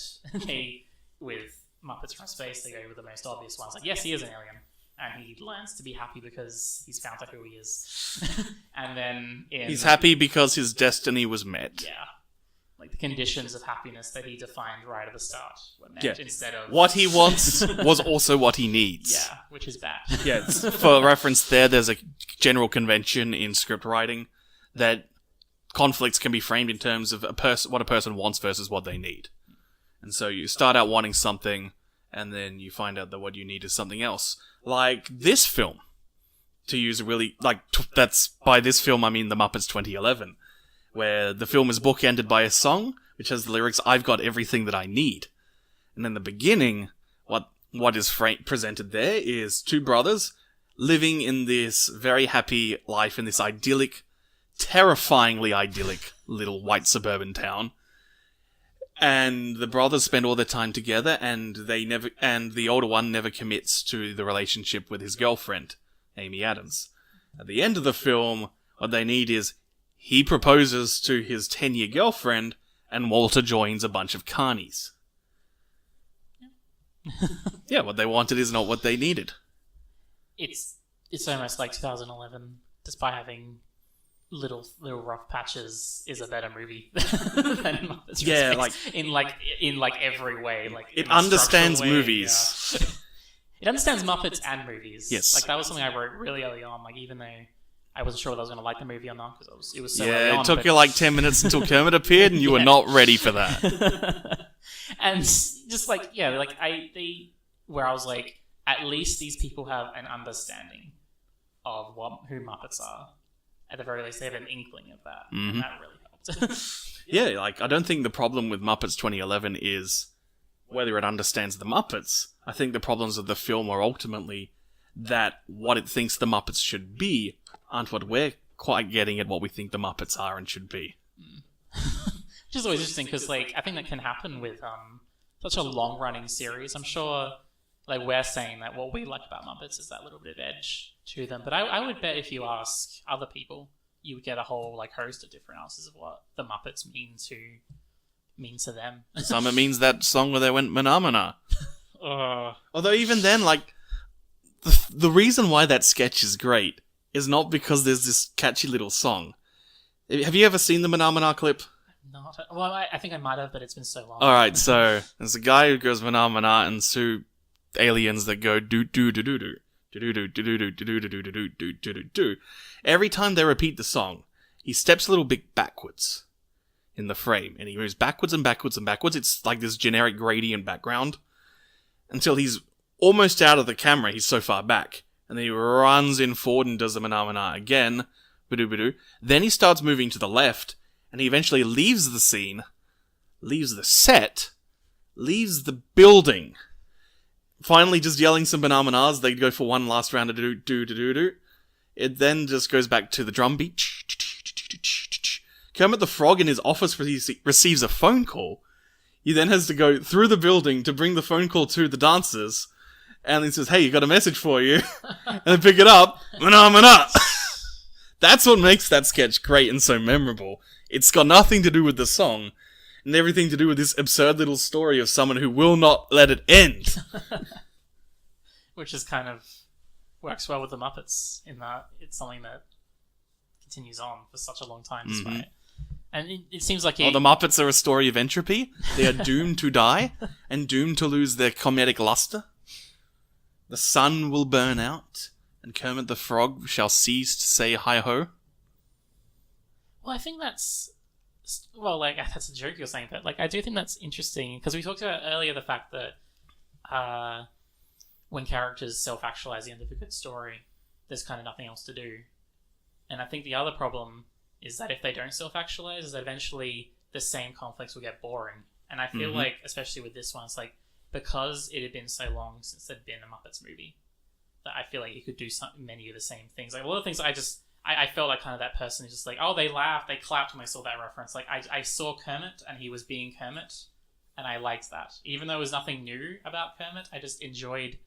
with Muppets from Space, they go with the most obvious ones. Like, yes, he is an alien, and he learns to be happy because he's found out who he is. And then he's happy because his destiny was met. Yeah. Like, the conditions of happiness that he defined right at the start were met instead of... What he wants was also what he needs. Yeah, which is bad. Yeah, for reference there's a general convention in script writing that conflicts can be framed in terms of what a person wants versus what they need. And so you start out wanting something, and then you find out that what you need is something else. Like this film. To use a really... that's... By this film, I mean The Muppets 2011. Where the film is bookended by a song, which has the lyrics, "I've got everything that I need." And in the beginning, what is presented there is two brothers living in this very happy life in this idyllic, terrifyingly idyllic little white suburban town. And the brothers spend all their time together, and the older one never commits to the relationship with his girlfriend, Amy Adams. At the end of the film, what they need is he proposes to his 10-year girlfriend, and Walter joins a bunch of carnies. Yeah, what they wanted is not what they needed. It's almost like 2011, despite having little rough patches, is a better movie than Muppets. Yeah, in every way. Like, it understands movies. Yeah. It understands Muppets and movies. Yes. Like, that was something I wrote really early on. Like, even though I wasn't sure whether I was going to like the movie or not, because it was so early on. It took you like 10 minutes until Kermit appeared, and you were not ready for that. And just like, where I was like, at least these people have an understanding of who Muppets are. At the very least, they have an inkling of that. Mm-hmm. And that really helped. Yeah, like, I don't think the problem with Muppets 2011 is whether it understands the Muppets. I think the problems of the film are ultimately that what it thinks the Muppets should be aren't what we're quite getting at what we think the Muppets are and should be. Which is always interesting, because, like, I think that can happen with such a long-running series. I'm sure, like, we're saying that what we like about Muppets is that little bit of edge to them. But I would bet if you ask other people, you would get a whole, like, host of different answers of what the Muppets mean to them. Some it means that song where they went "Mana Although even then, like, the reason why that sketch is great is not because there's this catchy little song. Have you ever seen the Mana clip? Not. Well, I think I might have, but it's been so long. Alright, so there's a guy who goes Mana and two aliens that go do do do do do do do do do do do do do do do do. Every time they repeat the song, he steps a little bit backwards in the frame, and he moves backwards and backwards and backwards. It's like this generic gradient background until he's almost out of the camera. He's so far back. And then he runs in forward and does the Mana again. Ba-doo-ba-doo. Then he starts moving to the left, and he eventually leaves the scene, leaves the set, leaves the building. Finally just yelling some bananas. They go for one last round of do. It then just goes back to the drum beat. Kermit the Frog in his office receives a phone call. He then has to go through the building to bring the phone call to the dancers. And he says, hey, you got a message for you. And they pick it up. Mana. That's what makes that sketch great and so memorable. It's got nothing to do with the song, and everything to do with this absurd little story of someone who will not let it end. Which is kind of works well with the Muppets, in that it's something that continues on for such a long time, despite. And it seems like the Muppets are a story of entropy. They are doomed to die, and doomed to lose their comedic luster. The sun will burn out, and Kermit the Frog shall cease to say hi-ho. Well, I think that's... Well, like, that's a joke you're saying, but, like, I do think that's interesting, because we talked about earlier the fact that when characters self-actualize the end of a good story, there's kind of nothing else to do. And I think the other problem is that if they don't self-actualize, is that eventually the same conflicts will get boring. And I feel like, especially with this one, it's like, because it had been so long since there'd been a Muppets movie, that I feel like you could do many of the same things. Like, a lot of things I felt like kind of that person who's just like, oh, they laughed, they clapped when I saw that reference. Like, I saw Kermit, and he was being Kermit, and I liked that. Even though there was nothing new about Kermit, I just enjoyed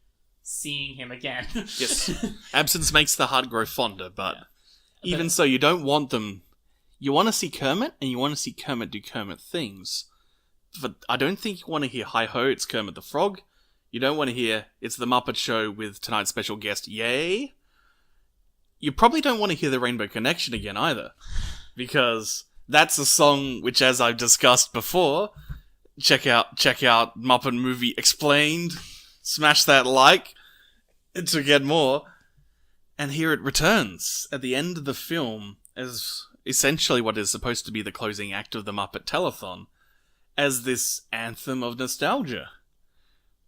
seeing him again. Yes. Absence makes the heart grow fonder, but even so, you don't want them... You want to see Kermit, and you want to see Kermit do Kermit things. But I don't think you want to hear hi-ho, it's Kermit the Frog. You don't want to hear, it's the Muppet Show with tonight's special guest, yay. You probably don't want to hear the Rainbow Connection again either. Because that's a song which, as I've discussed before, check out Muppet Movie Explained, smash that like to get more. And here it returns at the end of the film as essentially what is supposed to be the closing act of the Muppet Telethon, as this anthem of nostalgia.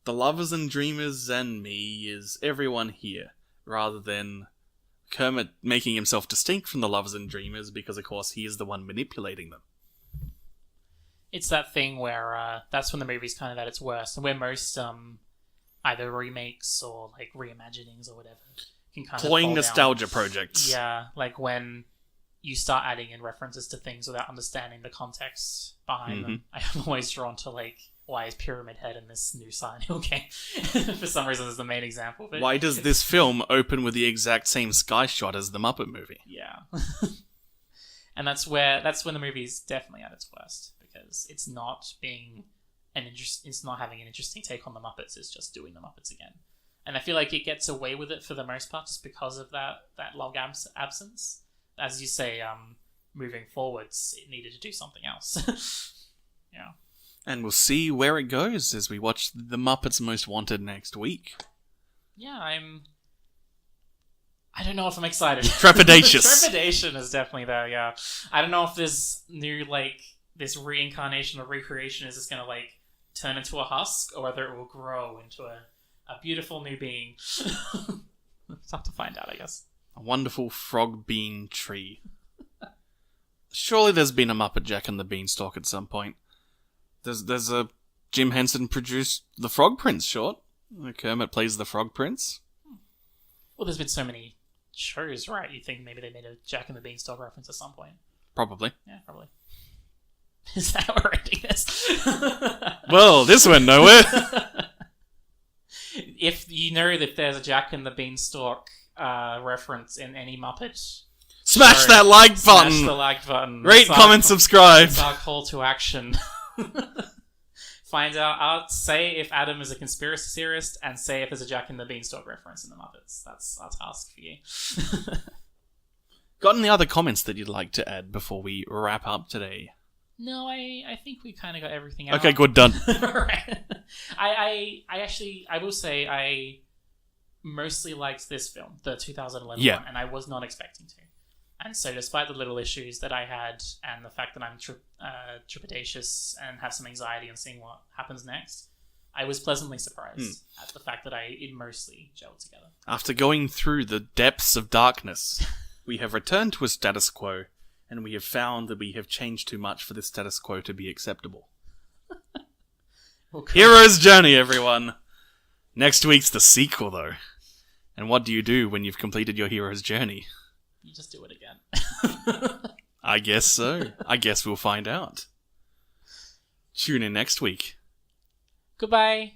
The lovers and dreamers and me is everyone here, rather than Kermit making himself distinct from the lovers and dreamers because, of course, he is the one manipulating them. It's that thing where that's when the movie's kind of at its worst, and where most either remakes or like reimaginings or whatever can kind of Cloying nostalgia projects. Yeah, like when you start adding in references to things without understanding the context behind them. I am always drawn to, like, why is Pyramid Head in this new Silent Hill game? For some reason, is the main example. But why does this film open with the exact same sky shot as the Muppet movie? Yeah. And that's when the movie's definitely at its worst, because it's not it's not having an interesting take on the Muppets, it's just doing the Muppets again. And I feel like it gets away with it for the most part just because of that long absence. As you say, moving forwards, it needed to do something else. Yeah. And we'll see where it goes as we watch The Muppets Most Wanted next week. Yeah, I don't know if I'm excited. Trepidatious. Trepidation is definitely there, yeah. I don't know if this new, like, this reincarnation or recreation is just going to, like, turn into a husk, or whether it will grow into a beautiful new being. It's tough to find out, I guess. A wonderful frog bean tree. Surely there's been a Muppet Jack and the Beanstalk at some point. There's a Jim Henson produced The Frog Prince short. Kermit plays the Frog Prince. Well, there's been so many shows, right? You think maybe they made a Jack and the Beanstalk reference at some point? Probably. Yeah, probably. Is that how we're ending this? Well, this went nowhere. If you know that there's a Jack and the Beanstalk reference in any Muppet, Smash that like button! Smash the like button. Rate, comment, subscribe. It's our call to action. Find out, say if Adam is a conspiracy theorist, and say if there's a Jack and the Beanstalk reference in the Muppets. That's our task for you. Got any other comments that you'd like to add before we wrap up today? No, I think we kind of got everything out. Okay, good, done. Right. I will say I mostly liked this film, the 2011 one, and I was not expecting to. And so despite the little issues that I had and the fact that I'm trepidatious and have some anxiety on seeing what happens next, I was pleasantly surprised at the fact that it mostly gelled together. After going through the depths of darkness, we have returned to a status quo, and we have found that we have changed too much for the status quo to be acceptable. Okay. Hero's Journey, everyone. Next week's the sequel, though. And what do you do when you've completed your hero's journey? You just do it again. I guess so. I guess we'll find out. Tune in next week. Goodbye.